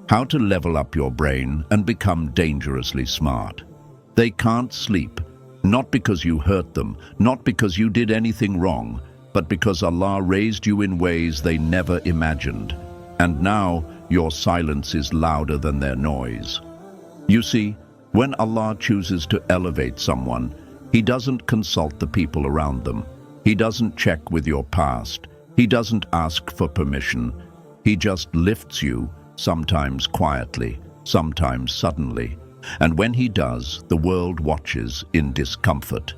How to level up your brain and become dangerously smart. They can't sleep, not because you hurt them, not because you did anything wrong, but because Allah raised you in ways they never imagined. And now your silence is louder than their noise. You see, when Allah chooses to elevate someone, He doesn't consult the people around them. He doesn't check with your past. He doesn't ask for permission. He just lifts you, sometimes quietly, sometimes suddenly. And when He does, the world watches in discomfort.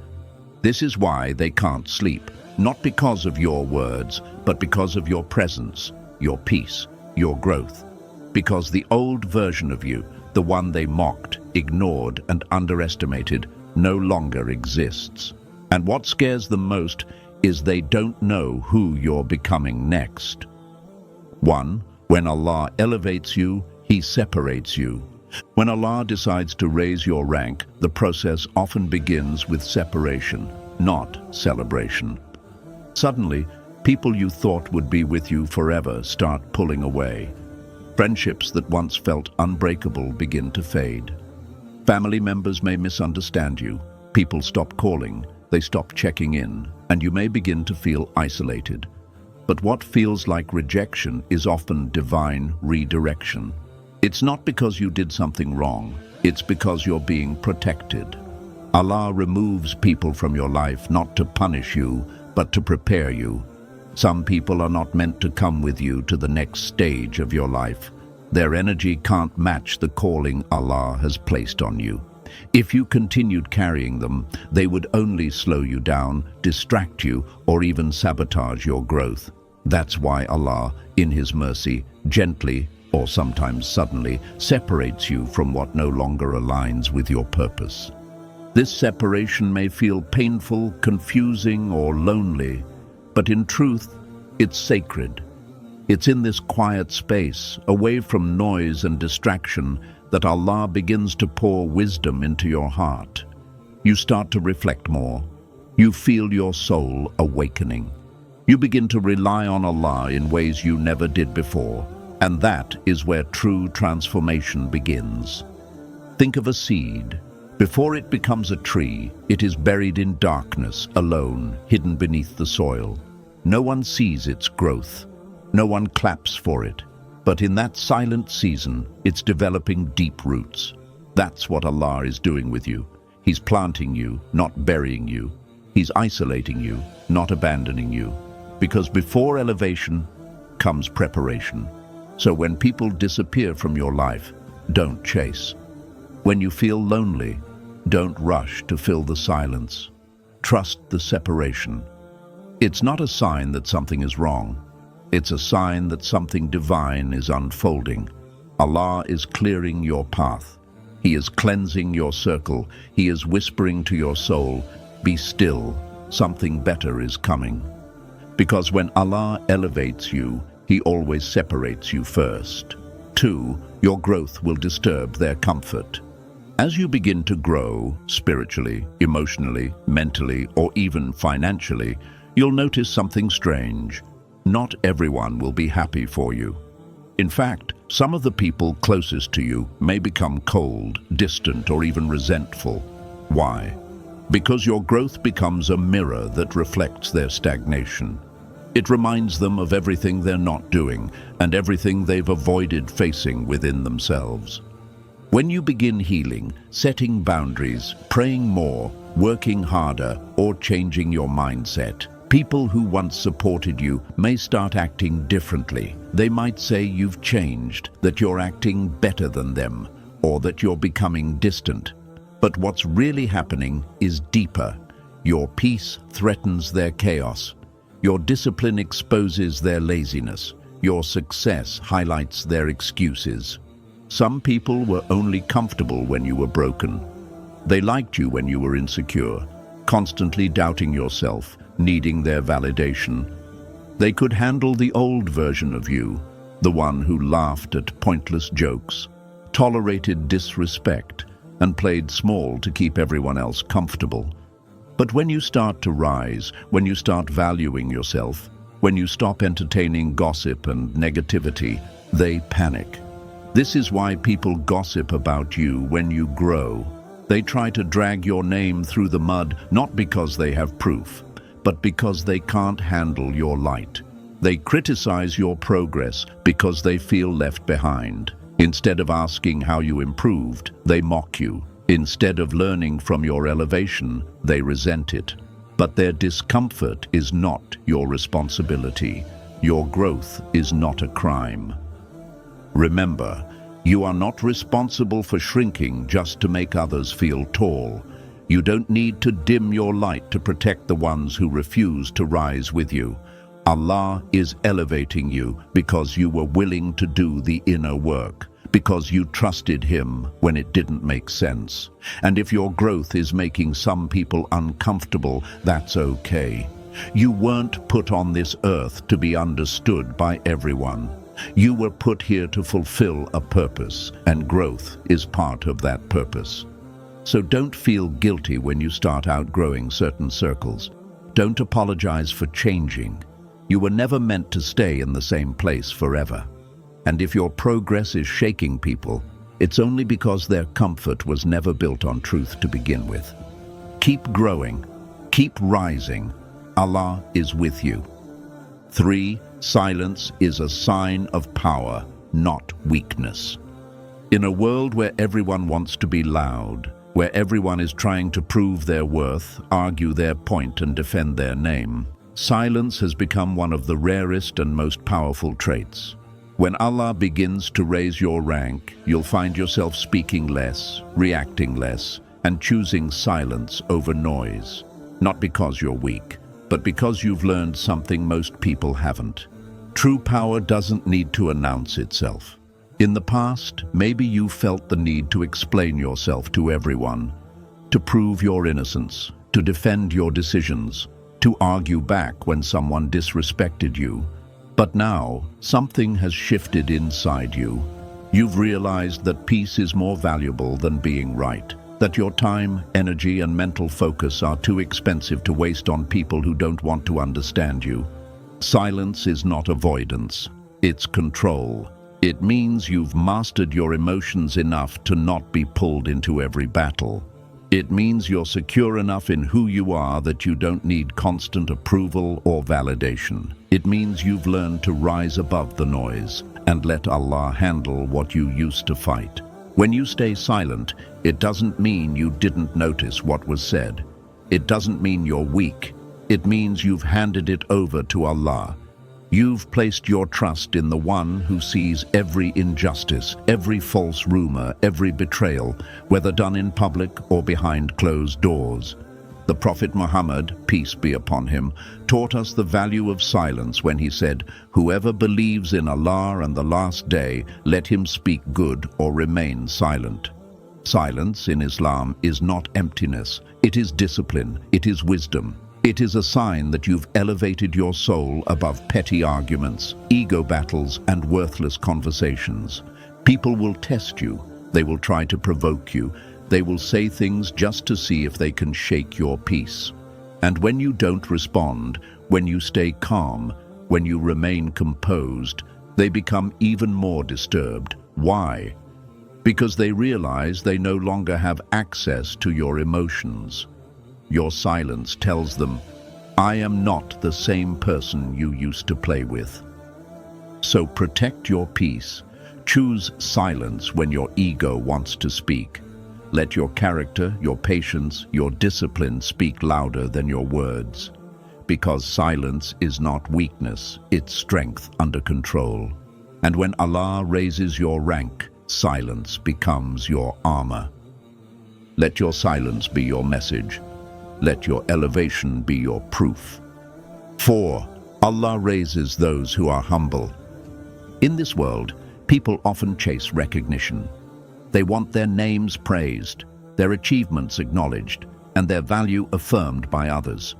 This is why they can't sleep, not because of your words, but because of your presence, your peace, your growth. Because the old version of you, the one they mocked, ignored, and underestimated, no longer exists. And what scares them most is they don't know who you're becoming next. 1. When Allah elevates you, He separates you. When Allah decides to raise your rank, the process often begins with separation, not celebration. Suddenly, people you thought would be with you forever start pulling away. Friendships that once felt unbreakable begin to fade. Family members may misunderstand you. People stop calling, they stop checking in, and you may begin to feel isolated. But what feels like rejection is often divine redirection. It's not because you did something wrong, it's because you're being protected. Allah removes people from your life not to punish you, but to prepare you. Some people are not meant to come with you to the next stage of your life. Their energy can't match the calling Allah has placed on you. If you continued carrying them, they would only slow you down, distract you, or even sabotage your growth. That's why Allah, in His mercy, gently, or sometimes suddenly, separates you from what no longer aligns with your purpose. This separation may feel painful, confusing, or lonely, but in truth, it's sacred. It's in this quiet space, away from noise and distraction, that Allah begins to pour wisdom into your heart. You start to reflect more. You feel your soul awakening. You begin to rely on Allah in ways you never did before, and that is where true transformation begins. Think of a seed. Before it becomes a tree, it is buried in darkness, alone, hidden beneath the soil. No one sees its growth. No one claps for it. But in that silent season, it's developing deep roots. That's what Allah is doing with you. He's planting you, not burying you. He's isolating you, not abandoning you. Because before elevation comes preparation. So when people disappear from your life, don't chase. When you feel lonely, don't rush to fill the silence. Trust the separation. It's not a sign that something is wrong. It's a sign that something divine is unfolding. Allah is clearing your path. He is cleansing your circle. He is whispering to your soul, be still, something better is coming. Because when Allah elevates you, He always separates you first. 2, your growth will disturb their comfort. As you begin to grow, spiritually, emotionally, mentally, or even financially, you'll notice something strange. Not everyone will be happy for you. In fact, some of the people closest to you may become cold, distant, or even resentful. Why? Because your growth becomes a mirror that reflects their stagnation. It reminds them of everything they're not doing and everything they've avoided facing within themselves. When you begin healing, setting boundaries, praying more, working harder, or changing your mindset, people who once supported you may start acting differently. They might say you've changed, that you're acting better than them, or that you're becoming distant. But what's really happening is deeper. Your peace threatens their chaos. Your discipline exposes their laziness. Your success highlights their excuses. Some people were only comfortable when you were broken. They liked you when you were insecure, constantly doubting yourself, needing their validation. They could handle the old version of you, the one who laughed at pointless jokes, tolerated disrespect, and played small to keep everyone else comfortable. But when you start to rise, when you start valuing yourself, when you stop entertaining gossip and negativity, they panic. This is why people gossip about you when you grow. They try to drag your name through the mud, not because they have proof, but because they can't handle your light. They criticize your progress because they feel left behind. Instead of asking how you improved, they mock you. Instead of learning from your elevation, they resent it. But their discomfort is not your responsibility. Your growth is not a crime. Remember, you are not responsible for shrinking just to make others feel tall. You don't need to dim your light to protect the ones who refuse to rise with you. Allah is elevating you because you were willing to do the inner work, because you trusted Him when it didn't make sense. And if your growth is making some people uncomfortable, that's okay. You weren't put on this earth to be understood by everyone. You were put here to fulfill a purpose, and growth is part of that purpose. So don't feel guilty when you start outgrowing certain circles. Don't apologize for changing. You were never meant to stay in the same place forever. And if your progress is shaking people, it's only because their comfort was never built on truth to begin with. Keep growing. Keep rising. Allah is with you. 3. Silence is a sign of power, not weakness. In a world where everyone wants to be loud, where everyone is trying to prove their worth, argue their point, and defend their name, silence has become one of the rarest and most powerful traits. When Allah begins to raise your rank, you'll find yourself speaking less, reacting less, and choosing silence over noise. Not because you're weak, but because you've learned something most people haven't. True power doesn't need to announce itself. In the past, maybe you felt the need to explain yourself to everyone, to prove your innocence, to defend your decisions, to argue back when someone disrespected you. But now, something has shifted inside you. You've realized that peace is more valuable than being right, that your time, energy, and mental focus are too expensive to waste on people who don't want to understand you. Silence is not avoidance, it's control. It means you've mastered your emotions enough to not be pulled into every battle. It means you're secure enough in who you are that you don't need constant approval or validation. It means you've learned to rise above the noise and let Allah handle what you used to fight. When you stay silent, it doesn't mean you didn't notice what was said. It doesn't mean you're weak. It means you've handed it over to Allah. You've placed your trust in the one who sees every injustice, every false rumor, every betrayal, whether done in public or behind closed doors. The Prophet Muhammad, peace be upon him, taught us the value of silence when he said, "Whoever believes in Allah and the last day, let him speak good or remain silent." Silence in Islam is not emptiness. It is discipline. It is wisdom. It is a sign that you've elevated your soul above petty arguments, ego battles, and worthless conversations. People will test you. They will try to provoke you. They will say things just to see if they can shake your peace. And when you don't respond, when you stay calm, when you remain composed, they become even more disturbed. Why? Because they realize they no longer have access to your emotions. Your silence tells them, "I am not the same person you used to play with." So protect your peace. Choose silence when your ego wants to speak. Let your character, your patience, your discipline speak louder than your words. Because silence is not weakness, it's strength under control. And when Allah raises your rank, silence becomes your armor. Let your silence be your message. Let your elevation be your proof. 4. Allah raises those who are humble. In this world, people often chase recognition. They want their names praised, their achievements acknowledged, and their value affirmed by others.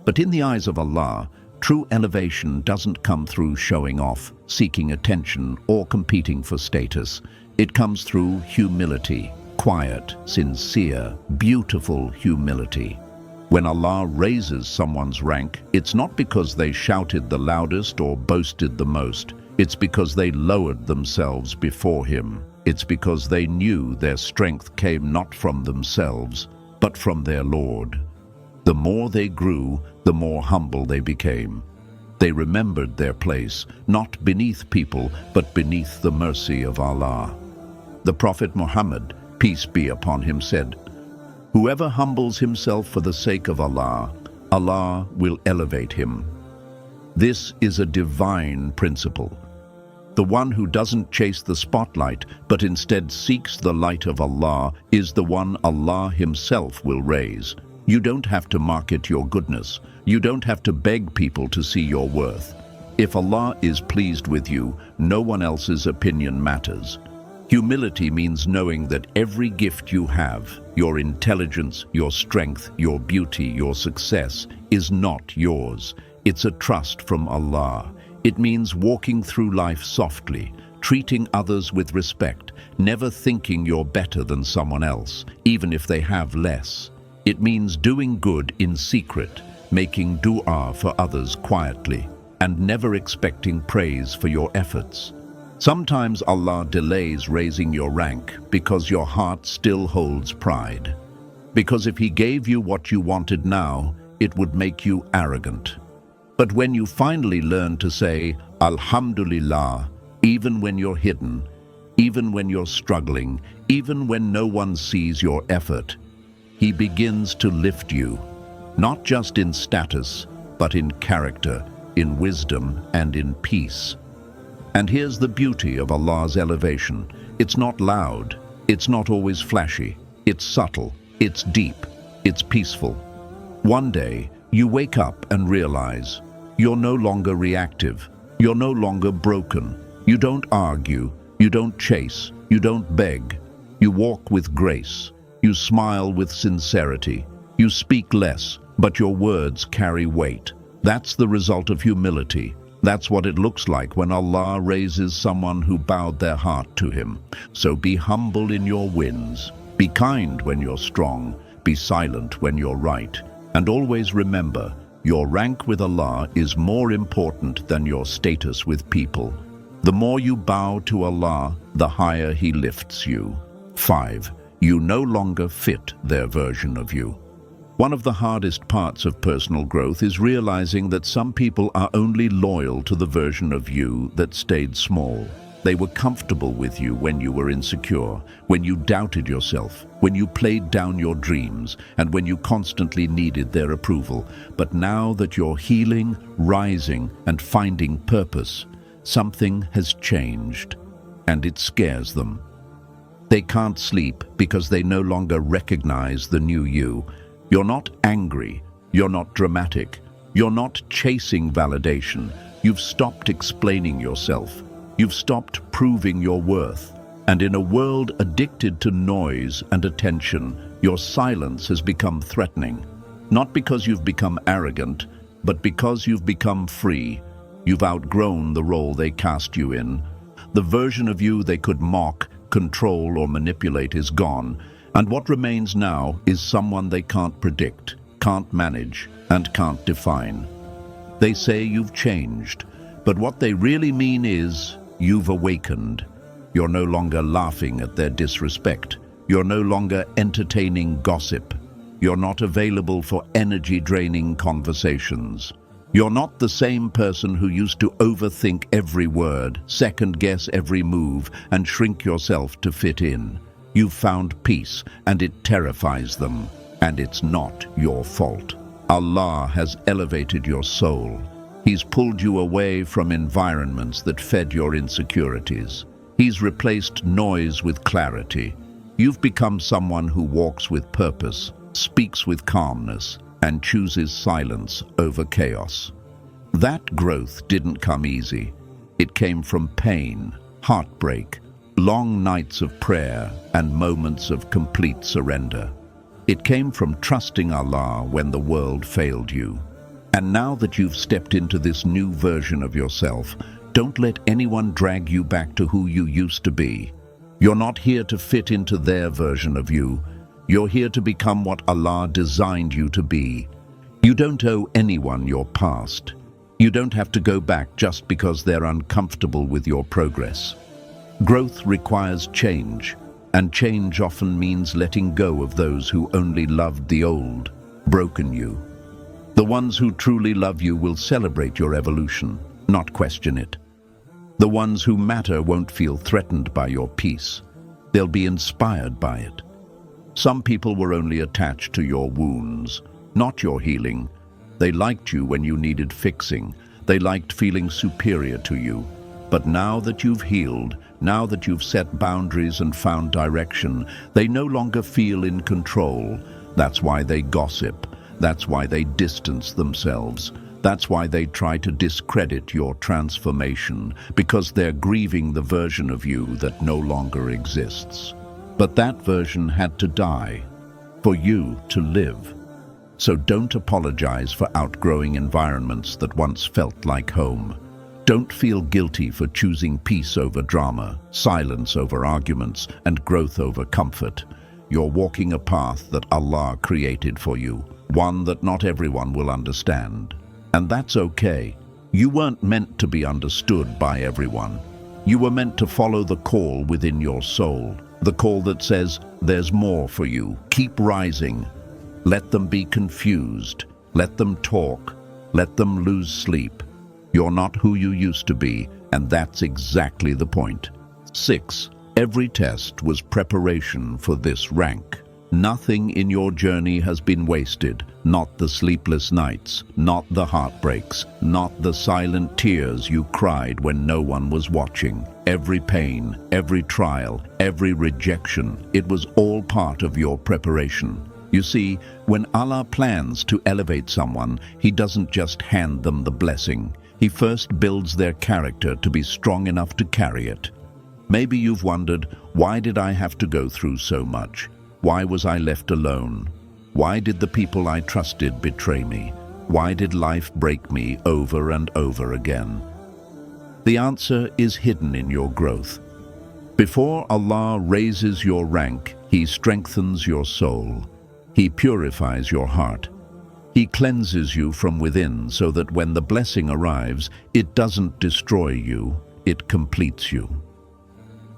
But in the eyes of Allah, true elevation doesn't come through showing off, seeking attention, or competing for status. It comes through humility, quiet, sincere, beautiful humility. When Allah raises someone's rank, it's not because they shouted the loudest or boasted the most. It's because they lowered themselves before Him. It's because they knew their strength came not from themselves, but from their Lord. The more they grew, the more humble they became. They remembered their place, not beneath people, but beneath the mercy of Allah. The Prophet Muhammad, peace be upon him, said, "Whoever humbles himself for the sake of Allah, Allah will elevate him." This is a divine principle. The one who doesn't chase the spotlight, but instead seeks the light of Allah, is the one Allah Himself will raise. You don't have to market your goodness. You don't have to beg people to see your worth. If Allah is pleased with you, no one else's opinion matters. Humility means knowing that every gift you have, your intelligence, your strength, your beauty, your success, is not yours. It's a trust from Allah. It means walking through life softly, treating others with respect, never thinking you're better than someone else, even if they have less. It means doing good in secret, making dua for others quietly, and never expecting praise for your efforts. Sometimes Allah delays raising your rank because your heart still holds pride. Because if He gave you what you wanted now, it would make you arrogant. But when you finally learn to say, Alhamdulillah, even when you're hidden, even when you're struggling, even when no one sees your effort, He begins to lift you, not just in status, but in character, in wisdom, and in peace. And here's the beauty of Allah's elevation. It's not loud, it's not always flashy, it's subtle, it's deep, it's peaceful. One day, you wake up and realize you're no longer reactive, you're no longer broken. You don't argue, you don't chase, you don't beg. You walk with grace, you smile with sincerity, you speak less, but your words carry weight. That's the result of humility. That's what it looks like when Allah raises someone who bowed their heart to Him. So be humble in your wins, be kind when you're strong, be silent when you're right, and always remember, your rank with Allah is more important than your status with people. The more you bow to Allah, the higher He lifts you. 5. You no longer fit their version of you. One of the hardest parts of personal growth is realizing that some people are only loyal to the version of you that stayed small. They were comfortable with you when you were insecure, when you doubted yourself, when you played down your dreams, and when you constantly needed their approval. But now that you're healing, rising, and finding purpose, something has changed, and it scares them. They can't sleep because they no longer recognize the new you. You're not angry, you're not dramatic, you're not chasing validation. You've stopped explaining yourself. You've stopped proving your worth. And in a world addicted to noise and attention, your silence has become threatening. Not because you've become arrogant, but because you've become free. You've outgrown the role they cast you in. The version of you they could mock, control, or manipulate is gone. And what remains now is someone they can't predict, can't manage, and can't define. They say you've changed, but what they really mean is you've awakened. You're no longer laughing at their disrespect. You're no longer entertaining gossip. You're not available for energy-draining conversations. You're not the same person who used to overthink every word, second-guess every move, and shrink yourself to fit in. You've found peace, and it terrifies them. And it's not your fault. Allah has elevated your soul. He's pulled you away from environments that fed your insecurities. He's replaced noise with clarity. You've become someone who walks with purpose, speaks with calmness, and chooses silence over chaos. That growth didn't come easy. It came from pain, heartbreak, long nights of prayer, and moments of complete surrender. It came from trusting Allah when the world failed you. And now that you've stepped into this new version of yourself, don't let anyone drag you back to who you used to be. You're not here to fit into their version of you. You're here to become what Allah designed you to be. You don't owe anyone your past. You don't have to go back just because they're uncomfortable with your progress. Growth requires change, and change often means letting go of those who only loved the old, broken you. The ones who truly love you will celebrate your evolution, not question it. The ones who matter won't feel threatened by your peace. They'll be inspired by it. Some people were only attached to your wounds, not your healing. They liked you when you needed fixing. They liked feeling superior to you. But now that you've healed, now that you've set boundaries and found direction, they no longer feel in control. That's why they gossip. That's why they distance themselves. That's why they try to discredit your transformation, because they're grieving the version of you that no longer exists. But that version had to die for you to live. So don't apologize for outgrowing environments that once felt like home. Don't feel guilty for choosing peace over drama, silence over arguments, and growth over comfort. You're walking a path that Allah created for you, one that not everyone will understand. And that's okay. You weren't meant to be understood by everyone. You were meant to follow the call within your soul, the call that says, there's more for you. Keep rising. Let them be confused. Let them talk. Let them lose sleep. You're not who you used to be, and that's exactly the point. 6. Every test was preparation for this rank. Nothing in your journey has been wasted. Not the sleepless nights, not the heartbreaks, not the silent tears you cried when no one was watching. Every pain, every trial, every rejection, it was all part of your preparation. You see, when Allah plans to elevate someone, He doesn't just hand them the blessing. He first builds their character to be strong enough to carry it. Maybe you've wondered, why did I have to go through so much? Why was I left alone? Why did the people I trusted betray me? Why did life break me over and over again? The answer is hidden in your growth. Before Allah raises your rank, He strengthens your soul. He purifies your heart. He cleanses you from within so that when the blessing arrives, it doesn't destroy you, it completes you.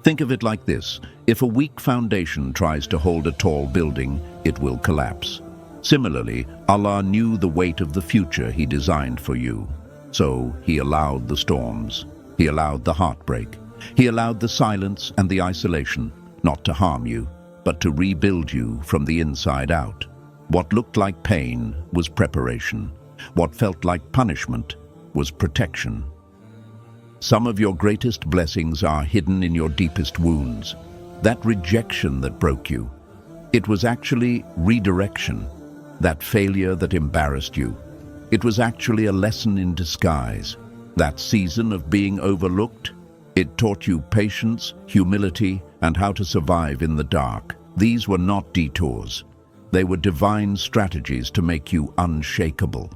Think of it like this. If a weak foundation tries to hold a tall building, it will collapse. Similarly, Allah knew the weight of the future He designed for you. So He allowed the storms. He allowed the heartbreak. He allowed the silence and the isolation, not to harm you, but to rebuild you from the inside out. What looked like pain was preparation. What felt like punishment was protection. Some of your greatest blessings are hidden in your deepest wounds. That rejection that broke you, it was actually redirection. That failure that embarrassed you, it was actually a lesson in disguise. That season of being overlooked, it taught you patience, humility, and how to survive in the dark. These were not detours. They were divine strategies to make you unshakable.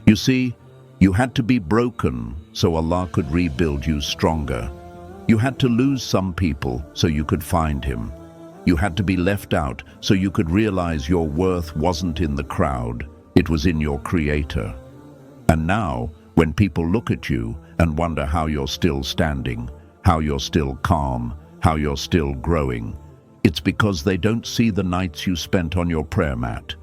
You see, you had to be broken so Allah could rebuild you stronger. You had to lose some people so you could find Him. You had to be left out so you could realize your worth wasn't in the crowd, it was in your Creator. And now, when people look at you and wonder how you're still standing, how you're still calm, how you're still growing, it's because they don't see the nights you spent on your prayer mat.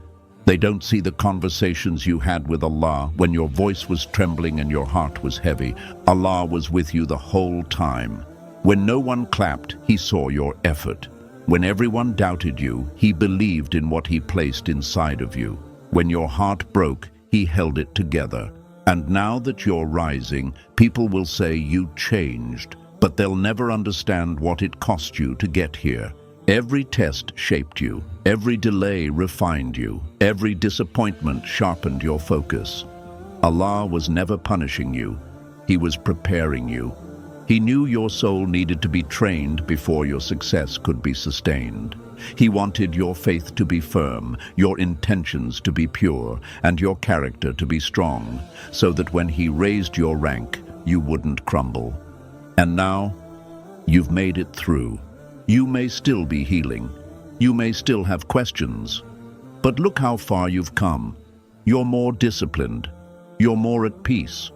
They don't see the conversations you had with Allah when your voice was trembling and your heart was heavy. Allah was with you the whole time. When no one clapped, He saw your effort. When everyone doubted you, He believed in what He placed inside of you. When your heart broke, He held it together. And now that you're rising, people will say you changed, but they'll never understand what it cost you to get here. Every test shaped you. Every delay refined you. Every disappointment sharpened your focus. Allah was never punishing you. He was preparing you. He knew your soul needed to be trained before your success could be sustained. He wanted your faith to be firm, your intentions to be pure, and your character to be strong, so that when He raised your rank, you wouldn't crumble. And now, you've made it through. You may still be healing. You may still have questions. But look how far you've come. You're more disciplined. You're more at peace.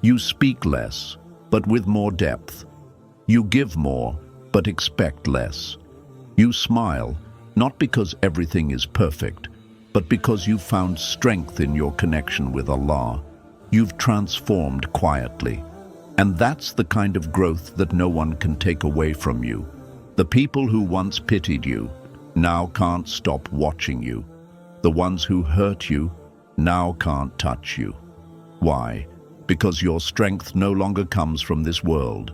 You speak less, but with more depth. You give more, but expect less. You smile, not because everything is perfect, but because you've found strength in your connection with Allah. You've transformed quietly. And that's the kind of growth that no one can take away from you. The people who once pitied you now can't stop watching you. The ones who hurt you now can't touch you. Why? Because your strength no longer comes from this world.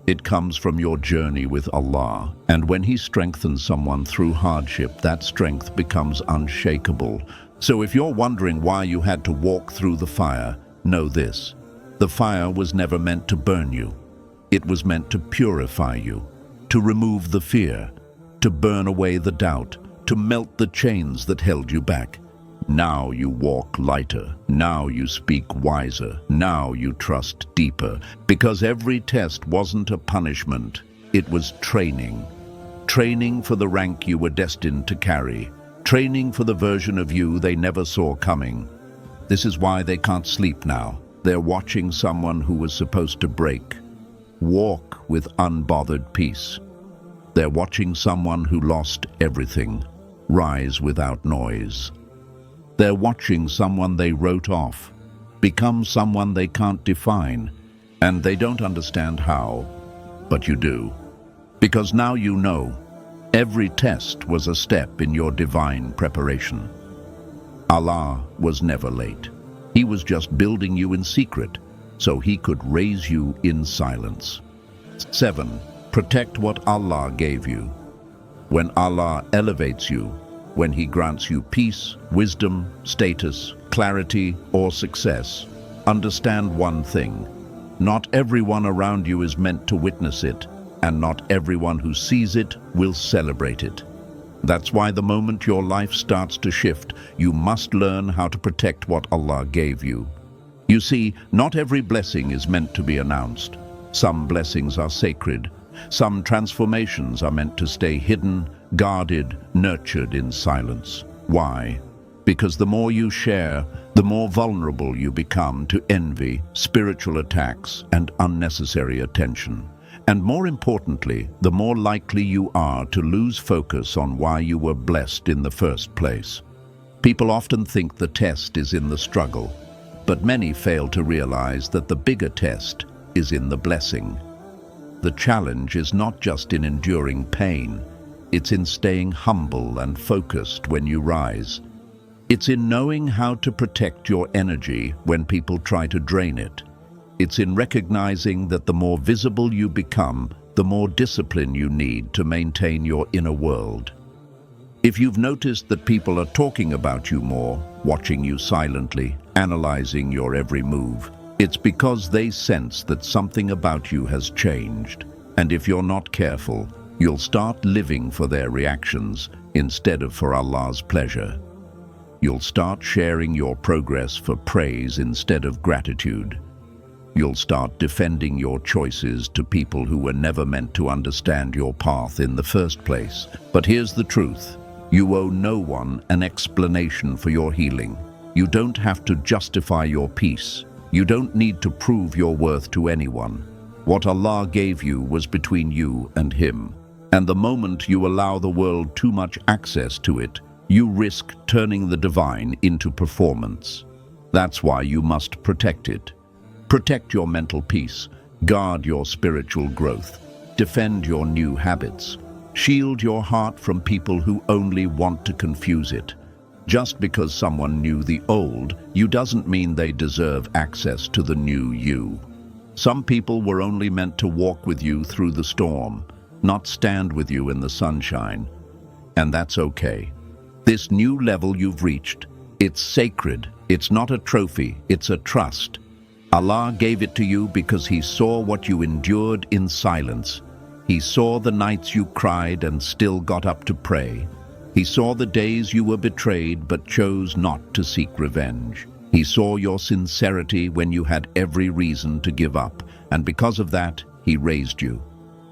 It comes from your journey with Allah. And when He strengthens someone through hardship, that strength becomes unshakable. So if you're wondering why you had to walk through the fire, know this: the fire was never meant to burn you. It was meant to purify you, to remove the fear, to burn away the doubt, to melt the chains that held you back. Now you walk lighter. Now you speak wiser. Now you trust deeper. Because every test wasn't a punishment, it was training. Training for the rank you were destined to carry. Training for the version of you they never saw coming. This is why they can't sleep now. They're watching someone who was supposed to break walk with unbothered peace. They're watching someone who lost everything rise without noise. They're watching someone they wrote off become someone they can't define, and they don't understand how, but you do. Because now you know, every test was a step in your divine preparation. Allah was never late. He was just building you in secret, so He could raise you in silence. 7. Protect what Allah gave you. When Allah elevates you, when He grants you peace, wisdom, status, clarity, or success, understand one thing: not everyone around you is meant to witness it, and not everyone who sees it will celebrate it. That's why the moment your life starts to shift, you must learn how to protect what Allah gave you. You see, not every blessing is meant to be announced. Some blessings are sacred. Some transformations are meant to stay hidden, guarded, nurtured in silence. Why? Because the more you share, the more vulnerable you become to envy, spiritual attacks, and unnecessary attention. And more importantly, the more likely you are to lose focus on why you were blessed in the first place. People often think the test is in the struggle, but many fail to realize that the bigger test is in the blessing. The challenge is not just in enduring pain, it's in staying humble and focused when you rise. It's in knowing how to protect your energy when people try to drain it. It's in recognizing that the more visible you become, the more discipline you need to maintain your inner world. If you've noticed that people are talking about you more, watching you silently, analyzing your every move, it's because they sense that something about you has changed. And if you're not careful, you'll start living for their reactions instead of for Allah's pleasure. You'll start sharing your progress for praise instead of gratitude. You'll start defending your choices to people who were never meant to understand your path in the first place. But here's the truth: you owe no one an explanation for your healing. You don't have to justify your peace. You don't need to prove your worth to anyone. What Allah gave you was between you and Him. And the moment you allow the world too much access to it, you risk turning the divine into performance. That's why you must protect it. Protect your mental peace, guard your spiritual growth, defend your new habits, shield your heart from people who only want to confuse it. Just because someone knew the old you doesn't mean they deserve access to the new you. Some people were only meant to walk with you through the storm, not stand with you in the sunshine. And that's okay. This new level you've reached, it's sacred. It's not a trophy, it's a trust. Allah gave it to you because He saw what you endured in silence. He saw the nights you cried and still got up to pray. He saw the days you were betrayed but chose not to seek revenge. He saw your sincerity when you had every reason to give up, and because of that, He raised you.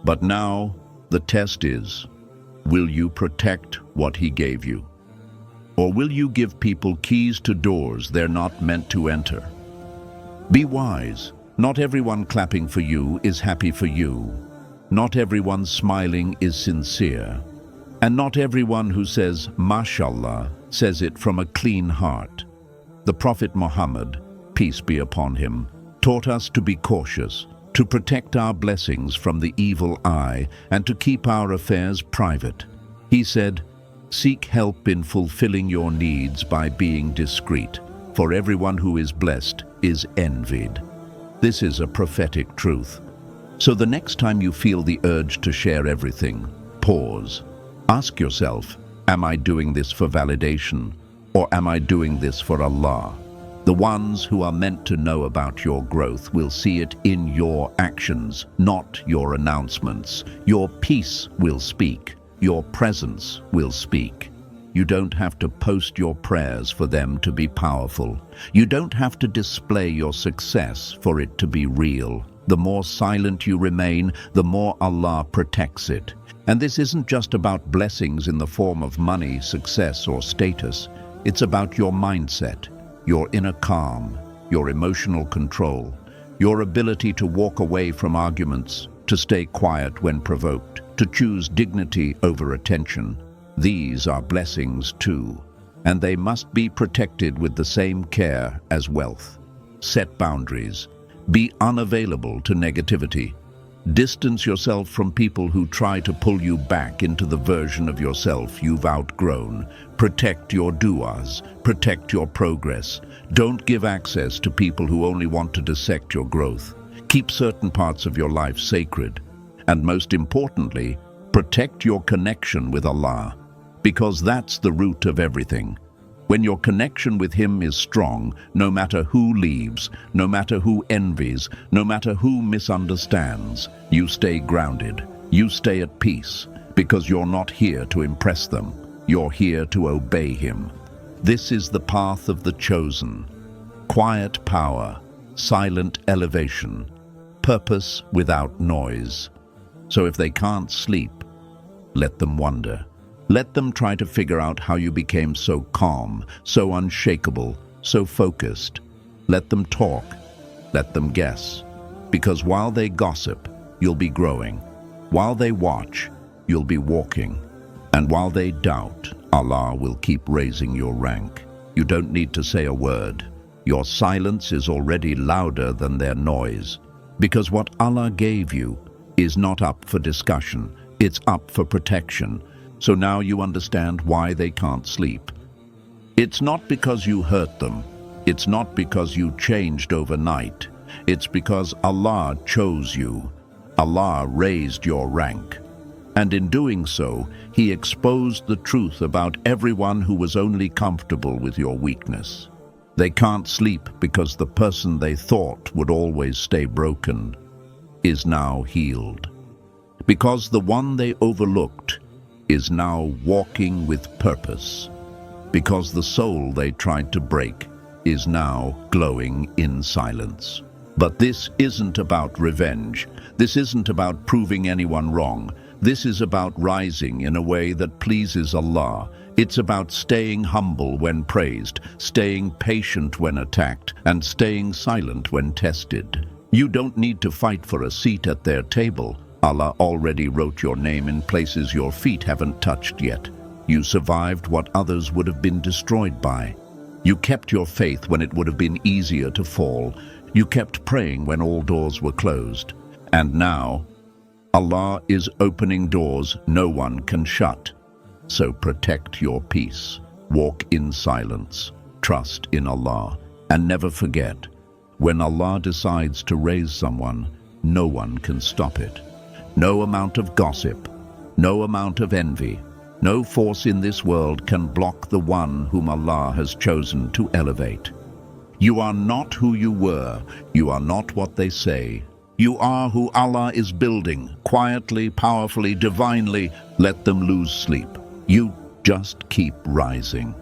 But now, the test is, will you protect what He gave you? Or will you give people keys to doors they're not meant to enter? Be wise. Not everyone clapping for you is happy for you. Not everyone smiling is sincere. And not everyone who says, "Mashallah," says it from a clean heart. The Prophet Muhammad, peace be upon him, taught us to be cautious, to protect our blessings from the evil eye, and to keep our affairs private. He said, "Seek help in fulfilling your needs by being discreet, for everyone who is blessed is envied." This is a prophetic truth. So the next time you feel the urge to share everything, pause. Ask yourself, am I doing this for validation, or am I doing this for Allah? The ones who are meant to know about your growth will see it in your actions, not your announcements. Your peace will speak. Your presence will speak. You don't have to post your prayers for them to be powerful. You don't have to display your success for it to be real. The more silent you remain, the more Allah protects it. And this isn't just about blessings in the form of money, success, or status. It's about your mindset, your inner calm, your emotional control, your ability to walk away from arguments, to stay quiet when provoked, to choose dignity over attention. These are blessings too, and they must be protected with the same care as wealth. Set boundaries. Be unavailable to negativity. Distance yourself from people who try to pull you back into the version of yourself you've outgrown. Protect your du'as. Protect your progress. Don't give access to people who only want to dissect your growth. Keep certain parts of your life sacred. And most importantly, protect your connection with Allah, because that's the root of everything. When your connection with Him is strong, no matter who leaves, no matter who envies, no matter who misunderstands, you stay grounded, you stay at peace, because you're not here to impress them, you're here to obey Him. This is the path of the chosen. Quiet power, silent elevation, purpose without noise. So if they can't sleep, let them wonder. Let them try to figure out how you became so calm, so unshakable, so focused. Let them talk. Let them guess. Because while they gossip, you'll be growing. While they watch, you'll be walking. And while they doubt, Allah will keep raising your rank. You don't need to say a word. Your silence is already louder than their noise. Because what Allah gave you is not up for discussion. It's up for protection. So now you understand why they can't sleep. It's not because you hurt them. It's not because you changed overnight. It's because Allah chose you. Allah raised your rank. And in doing so, He exposed the truth about everyone who was only comfortable with your weakness. They can't sleep because the person they thought would always stay broken is now healed. Because the one they overlooked is now walking with purpose. Because the soul they tried to break is now glowing in silence. But this isn't about revenge. This isn't about proving anyone wrong. This is about rising in a way that pleases Allah. It's about staying humble when praised, staying patient when attacked, and staying silent when tested. You don't need to fight for a seat at their table. Allah already wrote your name in places your feet haven't touched yet. You survived what others would have been destroyed by. You kept your faith when it would have been easier to fall. You kept praying when all doors were closed. And now, Allah is opening doors no one can shut. So protect your peace. Walk in silence. Trust in Allah. And never forget, when Allah decides to raise someone, no one can stop it. No amount of gossip, no amount of envy, no force in this world can block the one whom Allah has chosen to elevate. You are not who you were. You are not what they say. You are who Allah is building, quietly, powerfully, divinely. Let them lose sleep. You just keep rising.